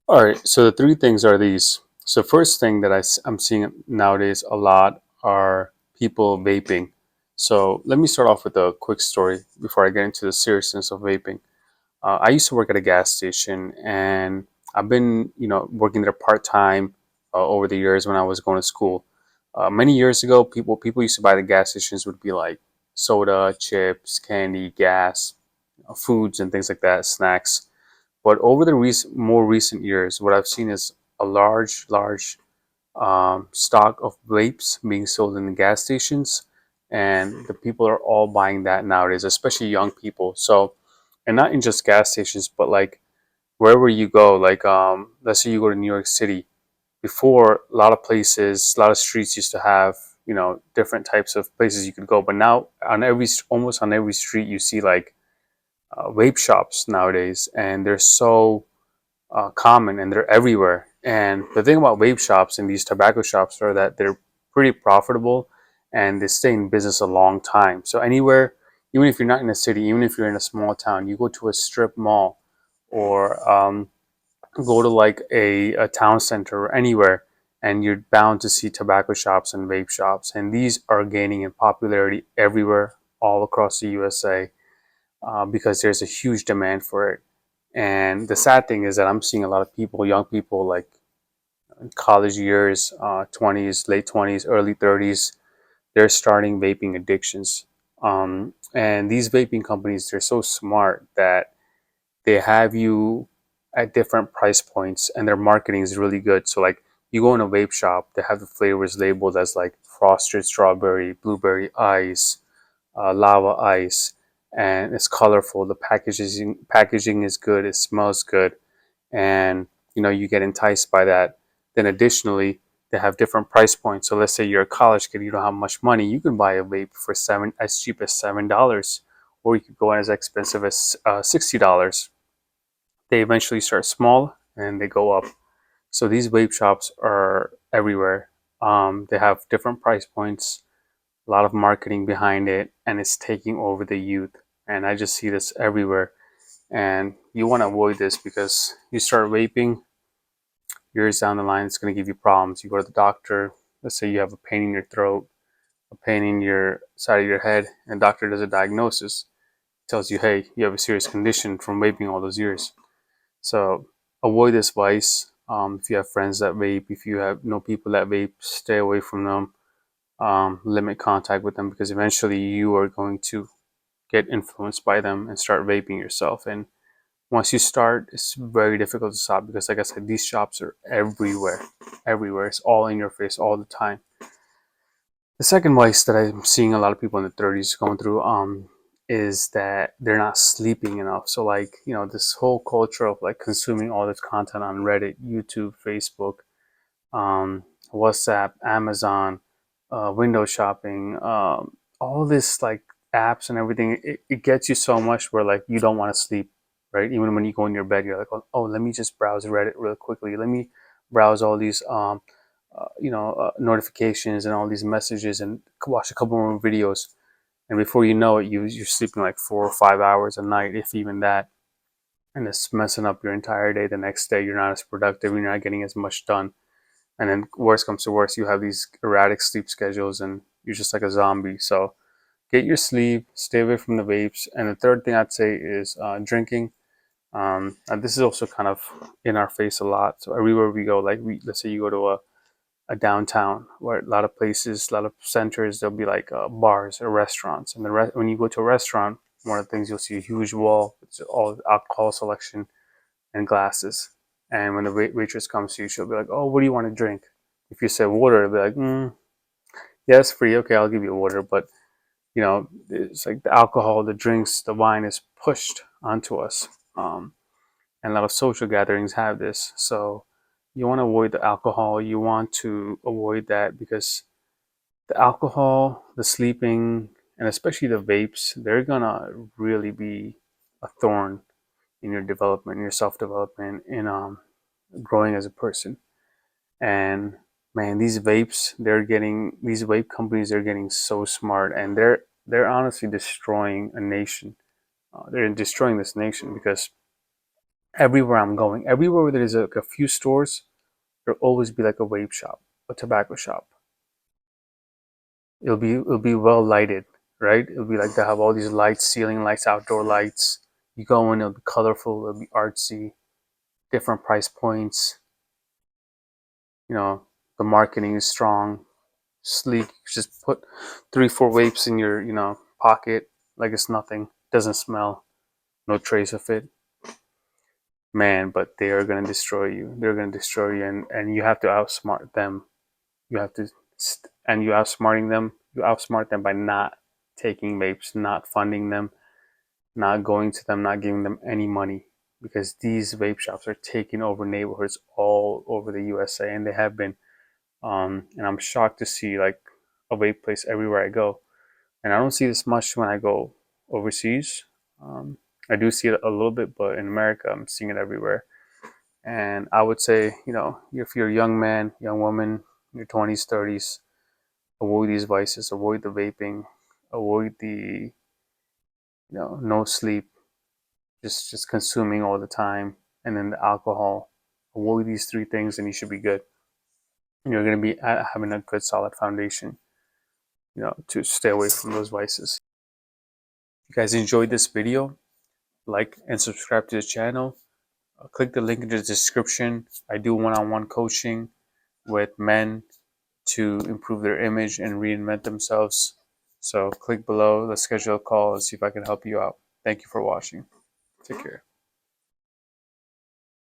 All right, so the three things are these. So first thing that am seeing nowadays a lot are people vaping. So let me start off with a quick story before I get into the seriousness of vaping. I used to work at a gas station, and I've been, working there part time over the years when I was going to school. Many years ago, people used to buy the gas stations would be like soda, chips, candy, gas, foods, and things like that, snacks. But over the more recent years, what I've seen is a large stock of vapes being sold in the gas stations, and the people are all buying that nowadays, especially young people. So, and not in just gas stations, but like wherever you go, like let's say you go to New York City. Before, a lot of places, a lot of streets used to have different types of places you could go, but now on almost on every street you see like vape shops nowadays, and they're so common and they're everywhere. And the thing about vape shops and these tobacco shops are that they're pretty profitable and they stay in business a long time. So anywhere, even if you're not in a city, even if you're in a small town, you go to a strip mall or go to like a town center or anywhere, and you're bound to see tobacco shops and vape shops. And these are gaining in popularity everywhere, all across the USA, because there's a huge demand for it. And the sad thing is that I'm seeing a lot of people, young people, like in college years, 20s, late 20s, early 30s, they're starting vaping addictions. And these vaping companies, they're so smart that they have you at different price points, and their marketing is really good. So, like, you go in a vape shop, they have the flavors labeled as like frosted strawberry, blueberry ice, lava ice, and it's colorful. The packaging is good. It smells good, and you get enticed by that. Then additionally, they have different price points. So let's say you're a college kid, you don't have much money, you can buy a vape for as cheap as $7, or you could go as expensive as $60. They eventually start small and they go up. So these vape shops are everywhere. They have different price points, a lot of marketing behind it, and it's taking over the youth. And I just see this everywhere. And you want to avoid this because you start vaping, years down the line, it's going to give you problems. You go to the doctor, let's say you have a pain in your throat, a pain in your side of your head, and the doctor does a diagnosis, tells you, hey, you have a serious condition from vaping all those years. So avoid this vice. If you have friends that vape, if you have know people that vape, stay away from them. Limit contact with them, because eventually you are going to get influenced by them and start vaping yourself. And once you start, it's very difficult to stop because, like I said, these shops are everywhere. Everywhere. It's all in your face all the time. The second vice that I'm seeing a lot of people in the 30s going through is that they're not sleeping enough. So, like, this whole culture of like consuming all this content on Reddit, YouTube, Facebook, WhatsApp, Amazon, window shopping, all this like apps and everything, it gets you so much where like you don't want to sleep, right? Even when you go in your bed, you're like, oh, let me just browse Reddit real quickly. Let me browse all these, notifications and all these messages and watch a couple more videos. And before you know it, you're sleeping like 4 or 5 hours a night, if even that. And it's messing up your entire day. The next day, you're not as productive. You're not getting as much done. And then worst comes to worst, you have these erratic sleep schedules and you're just like a zombie. So get your sleep, stay away from the vapes. And the third thing I'd say is drinking. And this is also kind of in our face a lot. So everywhere we go, like let's say you go to a downtown where a lot of places, a lot of centers, there'll be like bars or restaurants. And when you go to a restaurant, one of the things you'll see a huge wall with all alcohol selection and glasses. And when the waitress comes to you, she'll be like, "Oh, what do you want to drink?" If you say water, they'll be like, "Yeah, it's free. Okay, I'll give you water." But it's like the alcohol, the drinks, the wine is pushed onto us, and a lot of social gatherings have this. So you want to avoid the alcohol. You want to avoid that because the alcohol, the sleeping, and especially the vapes, they're gonna really be a thorn in your development, in your self development, in growing as a person. And man, these vape companies, they're getting so smart, and they're honestly destroying a nation. They're destroying this nation because Everywhere I'm going, everywhere where there's like a few stores, there'll always be like a vape shop, a tobacco shop. It'll be well lighted, right? It'll be like they have all these lights, ceiling lights, outdoor lights. You go in, it'll be colorful, it'll be artsy, different price points. You know, the marketing is strong, sleek. You just put 3, 4 vapes in your, pocket like it's nothing. Doesn't smell, no trace of it. Man, but they are gonna destroy you. They're gonna destroy you, and you have to outsmart them. You have to, and you outsmart them by not taking vapes, not funding them, not going to them, not giving them any money, because these vape shops are taking over neighborhoods all over the USA, and they have been. And I'm shocked to see like a vape place everywhere I go, and I don't see this much when I go overseas. Um, I do see it a little bit, but in America, I'm seeing it everywhere. And I would say, if you're a young man, young woman, in your 20s, 30s, avoid these vices, avoid the vaping, avoid the, no sleep, just consuming all the time, and then the alcohol. Avoid these 3 things, and you should be good. And you're going to be having a good, solid foundation, to stay away from those vices. If you guys enjoyed this video, like and subscribe to the channel. Click the link in the description. I do one-on-one coaching with men to improve their image and reinvent themselves. So click below, let's schedule a call and see if I can help you out. Thank you for watching. Take care.